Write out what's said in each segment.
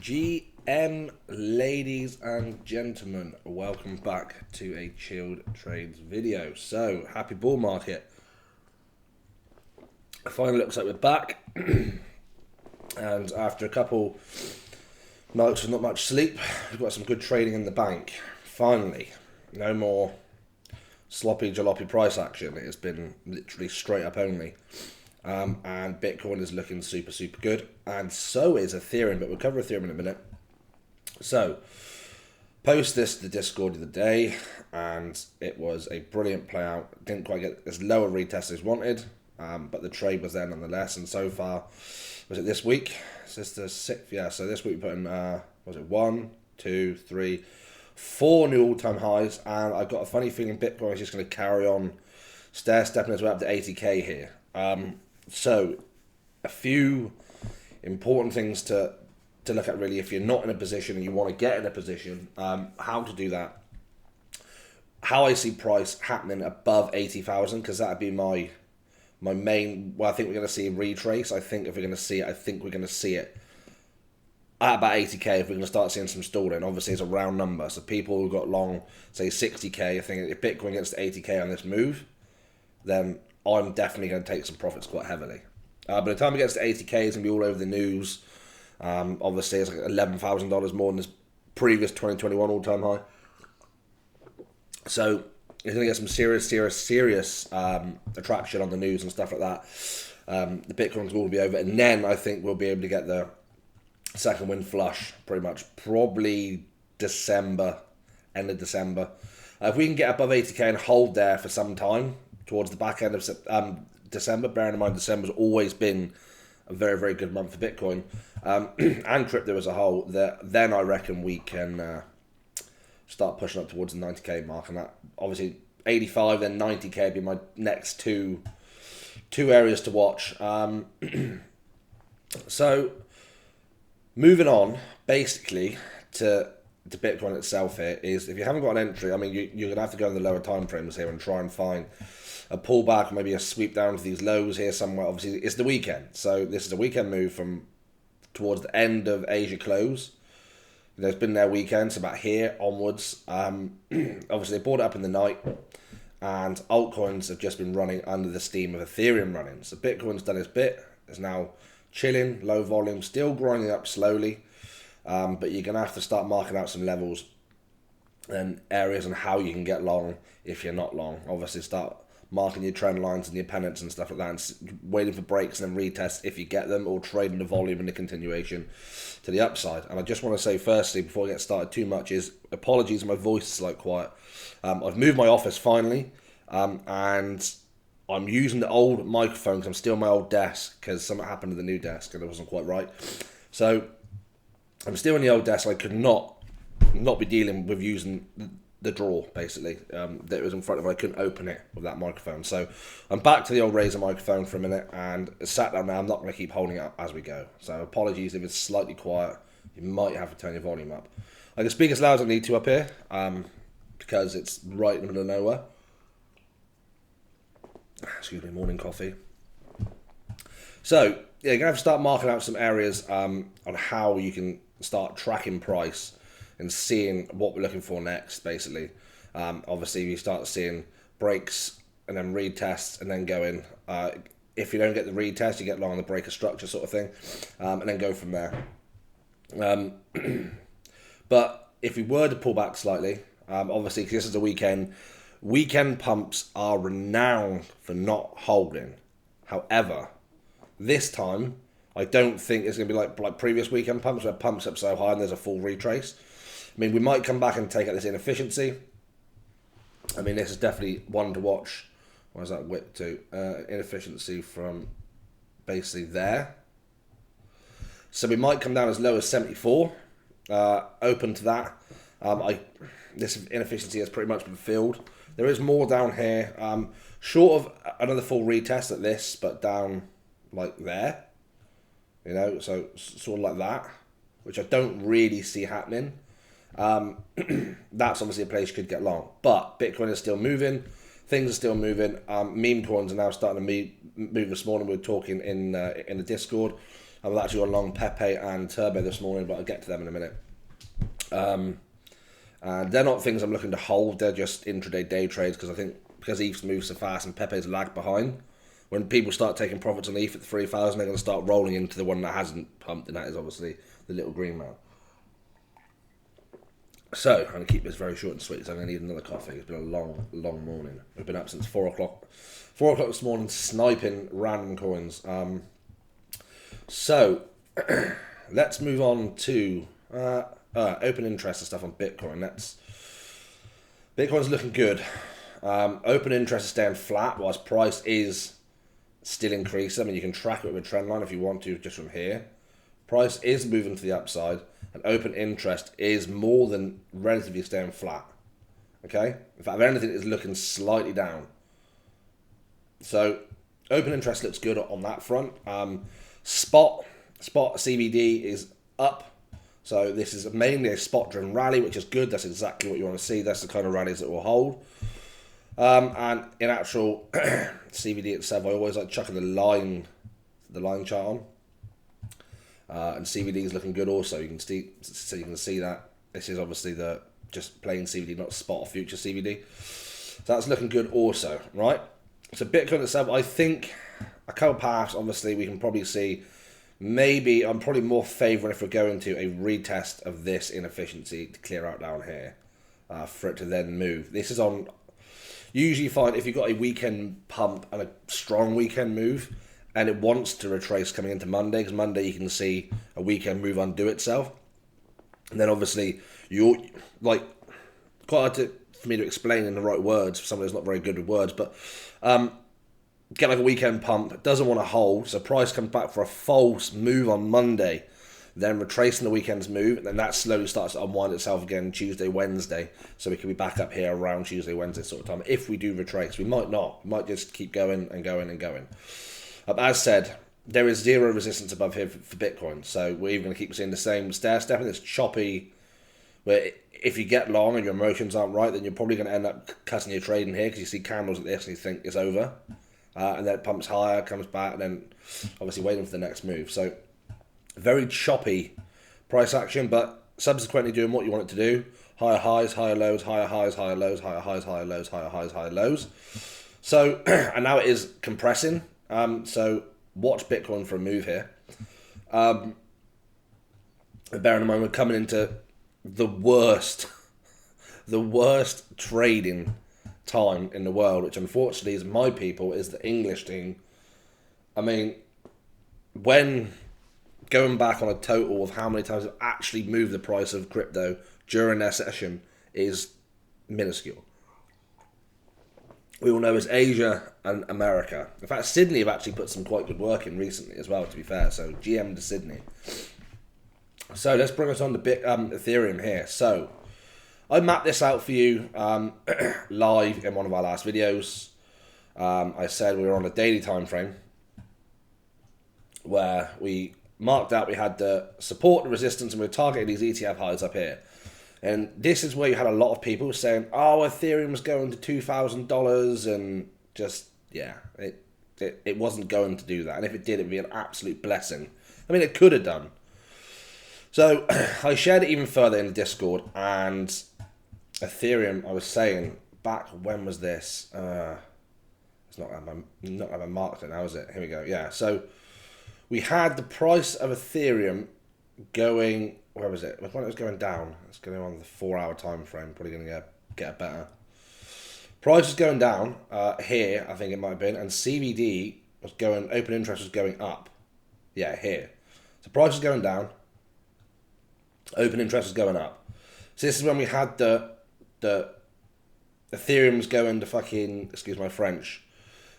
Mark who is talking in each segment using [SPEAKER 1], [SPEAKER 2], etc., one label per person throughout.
[SPEAKER 1] GM, ladies and gentlemen, welcome back to a Chilled Trades video. So, happy bull market. Finally looks like we're back. And after a couple nights with not much sleep, we've got some good trading in the bank. Finally, no more sloppy jalopy price action. It has been literally straight up only. And Bitcoin is looking super good, and so is Ethereum, but we'll cover Ethereum in a minute. So, post this to the Discord the other day, and it was a brilliant play out. Didn't quite get as low a retest as wanted, but the trade was there nonetheless. And so far, was it this week? Is this the sixth? Yeah, so this week we put in, was it 1, 2, 3, 4 new all-time highs, and I've got a funny feeling Bitcoin is just going to carry on stair-stepping its way up to 80k here. So, a few important things to look at really if you're not in a position and you want to get in a position, how to do that. How I see price happening above 80,000, because that would be my main, well, I think we're going to see a retrace. I think if we're going to see it, I think we're going to see it at about 80k if we're going to start seeing some stalling. Obviously, it's a round number, so people who got long, say 60k, I think if Bitcoin gets to 80k on this move, then I'm definitely going to take some profits quite heavily. By the time it gets to 80k, it's going to be all over the news. Obviously, it's like $11,000 more than this previous 2021 all-time high. So, it's going to get some serious attraction on the news and stuff like that. The Bitcoin's will be over, and then I think we'll be able to get the second wind flush pretty much, probably December, end of December. If we can get above 80k and hold there for some time, towards the back end of December, bearing in mind December's always been a very good month for Bitcoin and crypto as a whole, then I reckon we can start pushing up towards the 90k mark, and that obviously 85 then 90k would be my next two areas to watch. So moving on basically to Bitcoin itself here is, if you haven't got an entry, I mean you're going to have to go in the lower time frames here and try and find a pullback, or maybe a sweep down to these lows here somewhere. Obviously, it's the weekend, so this is a weekend move from towards the end of Asia close. It's been their weekend, so about here onwards. Obviously, they bought it up in the night, and altcoins have just been running under the steam of Ethereum running. So Bitcoin's done its bit. It's now chilling, low volume, still grinding up slowly, but you're going to have to start marking out some levels and areas on how you can get long if you're not long. Obviously, start marking your trend lines and your pennants and stuff like that, and waiting for breaks and then retests if you get them, or trading the volume and the continuation to the upside. And I just want to say firstly, before I get started too much, is apologies, my voice is slightly quiet. I've moved my office finally, and I'm using the old microphone because I'm still on my old desk, because something happened to the new desk and it wasn't quite right. So I'm still on the old desk. I could not be dealing with using the drawer, basically, that was in front of me. I couldn't open it with that microphone. So I'm back to the old Razer microphone for a minute, and sat down now. I'm not going to keep holding it up as we go. So apologies if it's slightly quiet. You might have to turn your volume up. I can speak as loud as I need to up here, because it's right in the middle of nowhere. Excuse me, morning coffee. So, yeah, you're going to have to start marking out some areas on how you can start tracking price and seeing what we're looking for next, basically. Obviously, we start seeing breaks and then retests and then go in. If you don't get the retest, you get long on the breaker structure sort of thing, and then go from there. But if we were to pull back slightly, obviously, because this is a weekend pumps are renowned for not holding. However, this time, I don't think it's going to be like previous weekend pumps, where pumps up so high and there's a full retrace. I mean, we might come back and take out this inefficiency. I mean, this is definitely one to watch. Where's that whip to? Inefficiency from basically there. So we might come down as low as 74. Open to that. This inefficiency has pretty much been filled. There is more down here. Short of another full retest at this, but down like there. You know, so sort of like that, which I don't really see happening. That's obviously a place you could get long, but Bitcoin is still moving, things are still moving. Meme coins are now starting to move this morning. We were talking in the Discord. I've actually got long Pepe and Turbo this morning, but I'll get to them in a minute. And they're not things I'm looking to hold, they're just intraday day trades, because I think because ETH's moved so fast and Pepe's lagged behind, when people start taking profits on ETH at 3,000, they're going to start rolling into the one that hasn't pumped, and that is obviously the little green man. So, I'm going to keep this very short and sweet, because I'm going to need another coffee. It's been a long, long morning. We've been up since 4 o'clock. 4 o'clock this morning, sniping random coins. So, let's move on to open interest and stuff on Bitcoin. Bitcoin's looking good. Open interest is staying flat, whilst price is still increasing. I mean, you can track it with a trend line if you want to, just from here. Price is moving to the upside, and open interest is more than relatively staying flat. Okay? In fact, if anything, it's looking slightly down. So, open interest looks good on that front. Spot CBD is up. So, this is mainly a spot-driven rally, which is good. That's exactly what you want to see. That's the kind of rallies that will hold. And in actual CBD itself, I always like chucking the line chart on. And CBD is looking good also. You can see that this is obviously the just plain CBD, not spot or future CBD. So that's looking good also, right? So Bitcoin itself, I think a couple paths. Obviously, we can probably see. Maybe I'm probably more favouring if we're going to a retest of this inefficiency to clear out down here, for it to then move. This is on. Usually, find if you've got a weekend pump and a strong weekend move, and it wants to retrace coming into Monday, because Monday you can see a weekend move undo itself. And then obviously, you're like, quite hard for me to explain in the right words for someone who's not very good with words, but get like a weekend pump, doesn't want to hold, so price comes back for a false move on Monday, then retracing the weekend's move, and then that slowly starts to unwind itself again Tuesday, Wednesday, so we can be back up here around Tuesday, Wednesday sort of time. If we do retrace, we might not. We might just keep going and going and going. As said, there is zero resistance above here for Bitcoin, so we're even going to keep seeing the same stair-stepping, this choppy, where if you get long and your emotions aren't right, then you're probably going to end up cutting your trade in here, because you see candles at this and you think it's over, and then it pumps higher, comes back, and then obviously waiting for the next move. So very choppy price action, but subsequently doing what you want it to do. Higher highs, higher lows, higher highs, higher lows, higher highs, higher lows, higher highs, higher lows. So, and now it is compressing. So watch Bitcoin for a move here. Bearing in mind we're coming into the worst trading time in the world, which unfortunately is my people, is the English team. I mean, when going back on a total of how many times they've actually moved the price of crypto during their session is minuscule. We all know it's Asia and America. In fact, Sydney have actually put some quite good work in recently as well, to be fair. So GM to Sydney. So let's bring us on to Ethereum here. So I mapped this out for you live in one of our last videos. I said we were on a daily time frame where we marked out we had the support, the resistance, and we were targeting these ETF highs up here. And this is where you had a lot of people saying, oh, Ethereum was going to $2,000, and just, yeah, it wasn't going to do that. And if it did, it would be an absolute blessing. I mean, it could have done. So I shared it even further in the Discord, and Ethereum, I was saying, back, when was this? It's not having marked it now, is it? Here we go. Yeah, so we had the price of Ethereum going, where was it? When it was going down, it's going on the 4-hour time frame, probably going to get better. Price was going down here, I think it might have been, and CBD was going, open interest was going up. Yeah, here. So price was going down, open interest was going up. So this is when we had the Ethereum was going to fucking, excuse my French,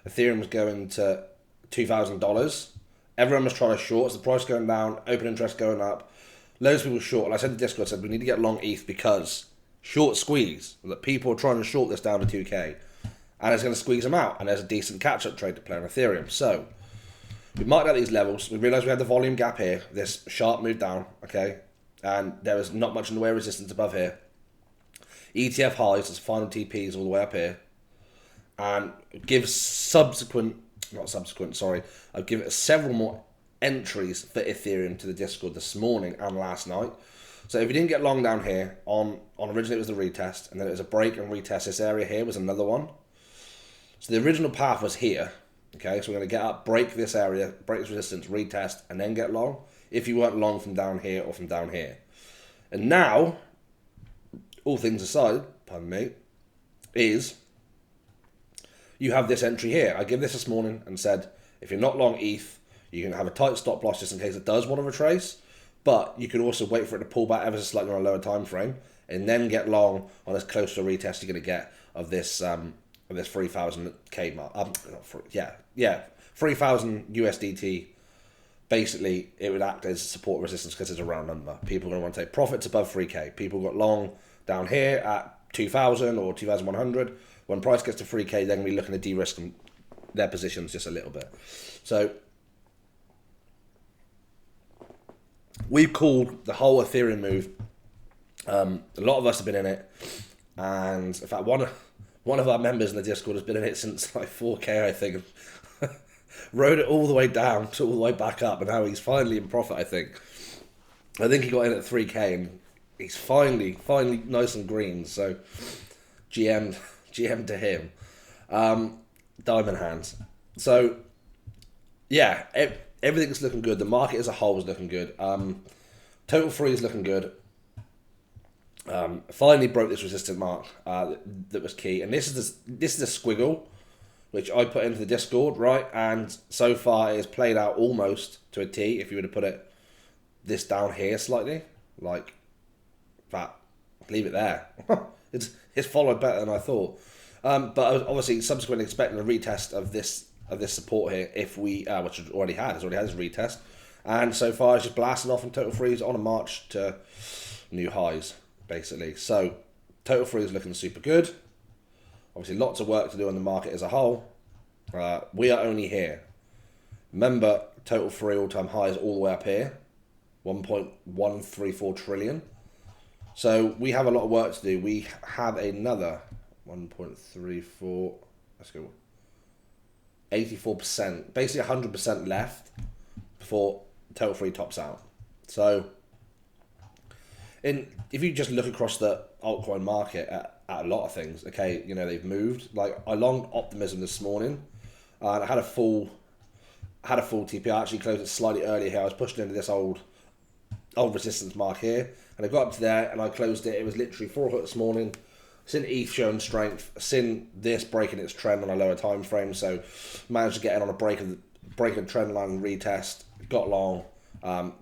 [SPEAKER 1] Ethereum was going to $2,000. Everyone was trying to short, so the price going down, open interest going up. Loads of people short, and I said to Discord, I said we need to get long ETH because short squeeze, that people are trying to short this down to 2k, and it's going to squeeze them out, and there's a decent catch-up trade to play on Ethereum. So we marked out these levels, we realised we had the volume gap here, this sharp move down, okay, and there was not much in the way of resistance above here. ETF highs, there's final TPs all the way up here, and give I'll give it several more entries for Ethereum to the Discord this morning and last night. So if you didn't get long down here, on originally it was the retest, and then it was a break and retest. This area here was another one. So the original path was here. Okay, so we're going to get up, break this area, break this resistance, retest, and then get long. If you weren't long from down here or from down here. And now, all things aside, pardon me, is you have this entry here. I gave this morning and said, if you're not long ETH, you can have a tight stop loss just in case it does want to retrace. But you could also wait for it to pull back ever so slightly on a lower time frame, and then get long on as close to a retest you're going to get of this 3,000k mark. 3,000 USDT. Basically, it would act as support resistance because it's a round number. People are going to want to take profits above 3k. People got long down here at 2,000 or 2,100. When price gets to 3k, they're going to be looking to de-risk their positions just a little bit. So we've called the whole Ethereum move. A lot of us have been in it, and in fact, one of our members in the Discord has been in it since like 4k, I think. Rode it all the way down to all the way back up, and now he's finally in profit. I think he got in at 3k, and he's finally nice and green. So GM to him, diamond hands. So yeah, everything's looking good. The market as a whole is looking good. Total free is looking good. Finally broke this resistance mark that was key, and this is a squiggle which I put into the Discord, right? And so far it has played out almost to a T. If you were to put it this down here slightly, like that, leave it there. it's followed better than I thought. But I was obviously subsequently expecting a retest of this support here, if we which it already had its retest, and so far it's just blasting off in total freeze on a march to new highs, basically. So total freeze looking super good. Obviously, lots of work to do on the market as a whole. We are only here. Remember, total free all-time high is all the way up here, 1.134 trillion. So we have a lot of work to do. We have another 1.34. Let's go. 84%, basically 100% left before total free tops out. So, if you just look across the altcoin market at a lot of things, okay, you know, they've moved. Like, I longed Optimism this morning, and I had a full TP. I actually closed it slightly earlier here. I was pushing into this old resistance mark here, and I got up to there and I closed it. It was literally 4 o'clock this morning. Seen ETH showing strength, seen this breaking its trend on a lower time frame, so managed to get in on a break of the trend line and retest. Got long,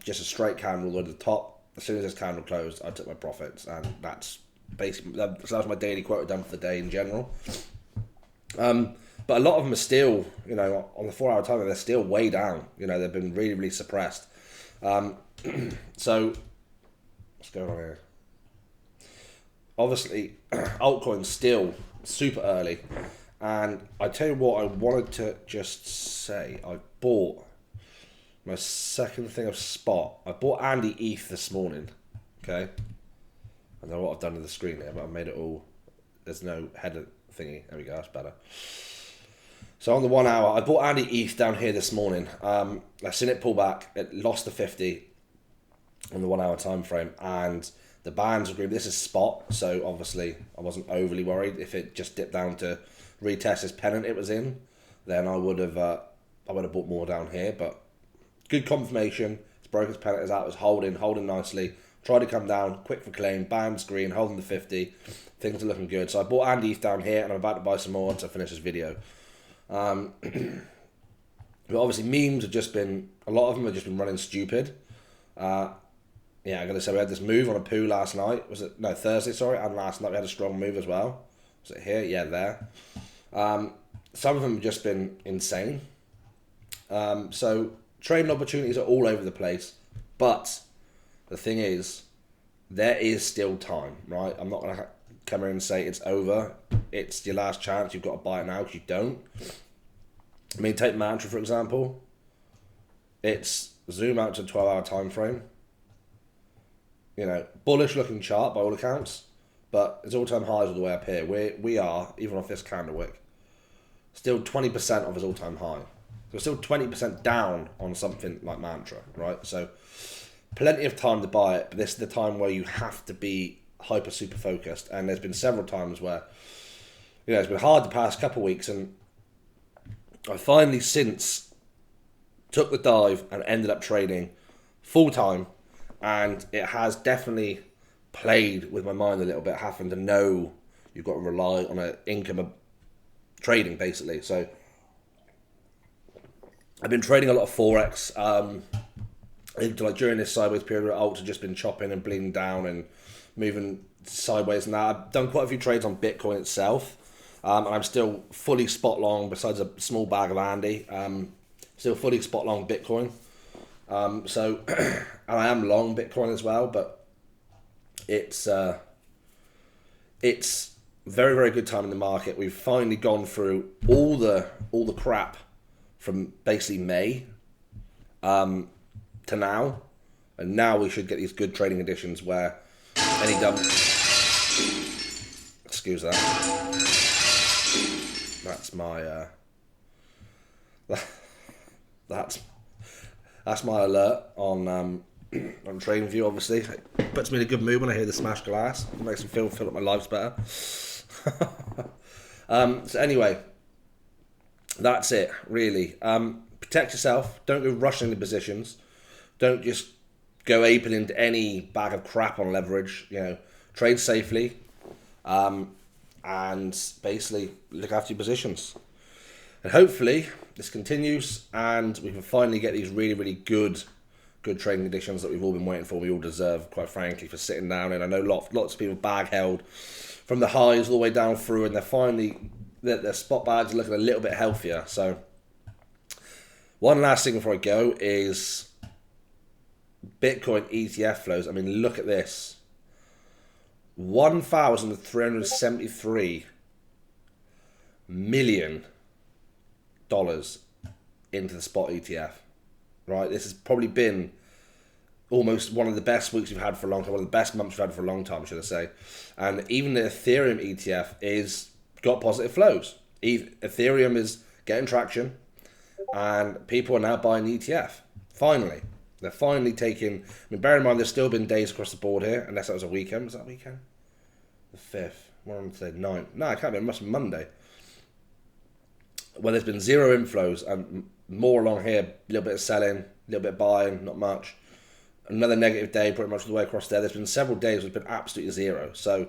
[SPEAKER 1] just a straight candle at the top. As soon as this candle closed, I took my profits, and that's basically that was my daily quota done for the day in general. But a lot of them are still, you know, on the 4 hour timer, they're still way down. You know, they've been really, really suppressed. So what's going on here? Obviously, altcoin's still super early, and I tell you what, I wanted to just say, I bought my second thing of spot. I bought Andy ETH this morning. Okay, I don't know what I've done to the screen here, but I've made it all. There's no header thingy. There we go. That's better. So on the 1 hour, I bought Andy ETH down here this morning. I've seen it pull back. It lost the 50 on the 1 hour time frame, and the bands agree. This is spot, so obviously I wasn't overly worried. If it just dipped down to retest this pennant it was in, then I would have bought more down here. But good confirmation. It's broken its pennant, is out, it's holding nicely. Tried to come down, quick for claim, bands green, holding the 50. Things are looking good. So I bought Andy ETH down here, and I'm about to buy some more once I finish this video. But obviously memes have just been, a lot of them have just been running stupid. Yeah, I'm going to say we had this move on a poo last night. Was it? No, Thursday, sorry. And last night we had a strong move as well. Was it here? Yeah, there. Some of them have just been insane. So trading opportunities are all over the place. But the thing is, there is still time, right? I'm not going to come in and say it's over. It's your last chance. You've got to buy it now because you don't. I mean, take Mantra, for example. It's zoom out to a 12-hour time frame. You know, bullish looking chart by all accounts, but it's all-time highs all the way up here. We are, even off this candle wick, still 20% of his all-time high. So we're still 20% down on something like Mantra, right? So plenty of time to buy it, but this is the time where you have to be hyper super focused. And there's been several times where, you know, it's been hard the past couple of weeks, and I finally since took the dive and ended up trading full time, and it has definitely played with my mind a little bit, having to know you've got to rely on an income of trading basically. So I've been trading a lot of Forex. I think like during this sideways period where alts have just been chopping and bleeding down and moving sideways. Now I've done quite a few trades on Bitcoin itself, and I'm still fully spot long. Besides a small bag of Andy, still fully spot long Bitcoin. So and I am long Bitcoin as well, but it's very, very good time in the market. We've finally gone through all the crap from basically May to now, and now we should get these good trading conditions where any dump. Excuse that. That's my that's my alert on on TradingView. Obviously, it puts me in a good mood when I hear the smash glass. It makes me feel like my life's better. So anyway, that's it really. Protect yourself. Don't go rushing into positions. Don't just go aping into any bag of crap on leverage. You know, trade safely, and basically look after your positions. And hopefully this continues, and we can finally get these really, really good trading conditions that we've all been waiting for. We all deserve, quite frankly, for sitting down. And I know lots of people bag held from the highs all the way down through, and they're finally their spot bags are looking a little bit healthier. So one last thing before I go is Bitcoin ETF flows. I mean, look at this. $1,373 million into the spot ETF. Right? This has probably been almost one of the best weeks we've had for a long time, one of the best months we've had for a long time, should I say. And even the Ethereum ETF is got positive flows. Ethereum is getting traction, and people are now buying the ETF. Finally. They're finally taking... I mean, bear in mind, there's still been days across the board here, unless that was a weekend. Was that a weekend? The 5th. What am I today? 9th. No, I can't be. It must be Monday. Well, there's been zero inflows, and more along here. A little bit of selling, a little bit of buying, not much. Another negative day, pretty much all the way across there. There's been several days where it's been absolutely zero. So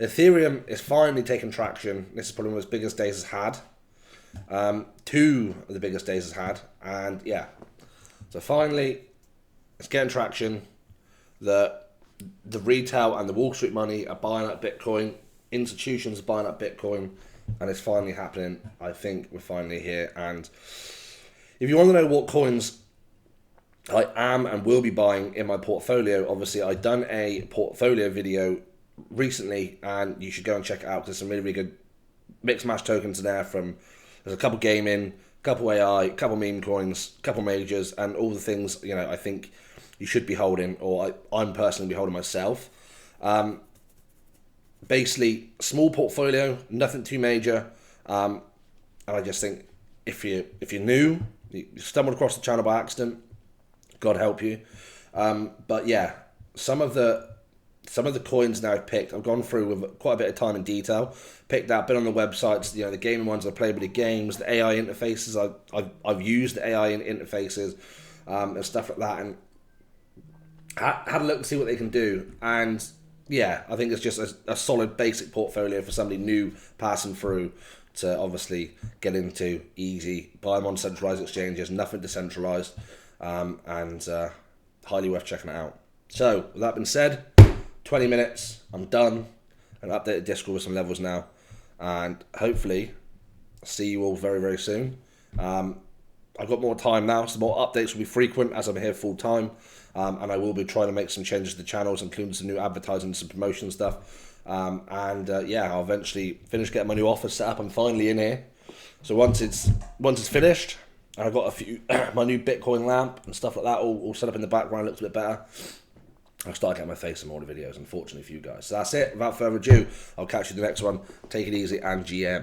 [SPEAKER 1] Ethereum is finally taking traction. This is probably one of the biggest days it's had. Two of the biggest days it's had. And yeah. So finally, it's getting traction. The retail and the Wall Street money are buying up Bitcoin. Institutions are buying up Bitcoin. And it's finally happening. I think we're finally here. And if you want to know what coins I am and will be buying in my portfolio, obviously I've done a portfolio video recently, and you should go and check it out because there's some really, really good mixed match tokens in there. There's a couple gaming, a couple AI, a couple meme coins, a couple majors, and all the things, you know, I think you should be holding, or I'm personally be holding myself. Basically, small portfolio, nothing too major, and I just think if you're new, you stumbled across the channel by accident, God help you. But yeah, some of the coins now I've picked, I've gone through with quite a bit of time and detail, picked out, been on the websites, you know, the gaming ones I've played with the games, the AI interfaces, I've used the AI interfaces, and stuff like that, and had a look to see what they can do. And yeah, I think it's just a solid basic portfolio for somebody new passing through to obviously get into easy, buy them on centralized exchanges, nothing decentralized, and highly worth checking it out. So with that being said, 20 minutes, I'm done. An updated Discord with some levels now, and hopefully see you all very, very soon. I've got more time now, so more updates will be frequent as I'm here full time, and I will be trying to make some changes to the channels, including some new advertising, some promotion stuff, yeah, I'll eventually finish getting my new office set up. I'm finally in here, so once it's finished, and I've got a few my new Bitcoin lamp and stuff like that all set up in the background, looks a bit better, I'll start getting my face in more of the videos, unfortunately for you guys. So that's it. Without further ado, I'll catch you in the next one. Take it easy, and GM.